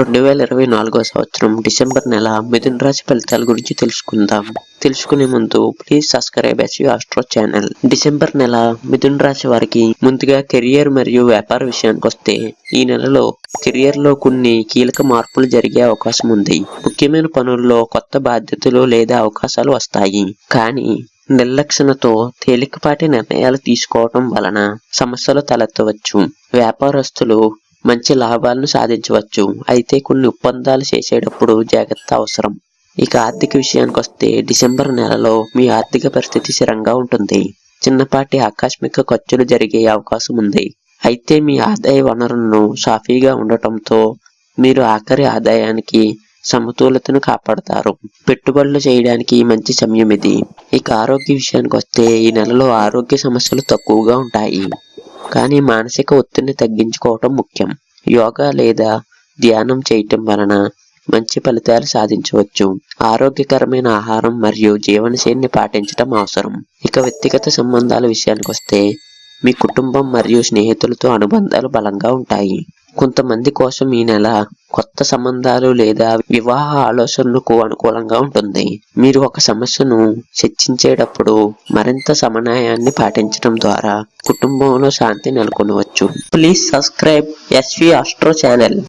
2024 సంవత్సరం డిసెంబర్ నెల మిథున రాశి ఫలితాల గురించి తెలుసుకుందాం. తెలుసుకునే ముందు please subscribe SV astro channel. December నెల మిథున రాశి వారికి ముందుగా కెరియర్ మరియు వ్యాపార విషయానికి వస్తే ఈ నెలలో కెరియర్ లో కొన్ని కీలక మార్పులు జరిగే అవకాశం ఉంది. ముఖ్యమైన పనుల్లో కొత్త బాధ్యతలు లేదా అవకాశాలు వస్తాయి. కానీ నిర్లక్ష్యతతో తేలికపాటి నిర్ణయాలు తీసుకోవటం వలన సమస్యలు తలెత్తవచ్చు. వ్యాపారస్తులు మంచి లాభాలను సాధించవచ్చు. అయితే కొన్ని ఒప్పందాలు చేసేటప్పుడు జాగ్రత్త అవసరం. ఇక ఆర్థిక విషయానికి వస్తే డిసెంబర్ నెలలో మీ ఆర్థిక పరిస్థితి స్థిరంగా ఉంటుంది. చిన్నపాటి ఆకస్మిక ఖర్చులు జరిగే అవకాశం ఉంది. అయితే మీ ఆదాయ వనరులను సాఫీగా ఉండటంతో మీరు ఆఖరి ఆదాయానికి సమతుల్యతను కాపాడతారు. పెట్టుబడులు చేయడానికి మంచి సమయం ఇది. ఇక ఆరోగ్య విషయానికి వస్తే ఈ నెలలో ఆరోగ్య సమస్యలు తక్కువగా ఉంటాయి. కానీ మానసిక ఒత్తిడిని తగ్గించుకోవటం ముఖ్యం. యోగా లేదా ధ్యానం చేయటం వలన మంచి ఫలితాలు సాధించవచ్చు. ఆరోగ్యకరమైన ఆహారం మరియు జీవనశైలిని పాటించడం అవసరం. ఇక వ్యక్తిగత సంబంధాల విషయానికి వస్తే మీ కుటుంబం మరియు స్నేహితులతో అనుబంధాలు బలంగా ఉంటాయి. కొంతమంది కోసం ఈ నెల కొత్త సంబంధాలు లేదా వివాహ ఆలోచనలకు అనుకూలంగా ఉంటుంది. మీరు ఒక సమస్యను చర్చించేటప్పుడు మరింత సమన్వయాన్ని పాటించడం ద్వారా కుటుంబంలో శాంతి నెలకొనవచ్చు. Please subscribe SV astro channel.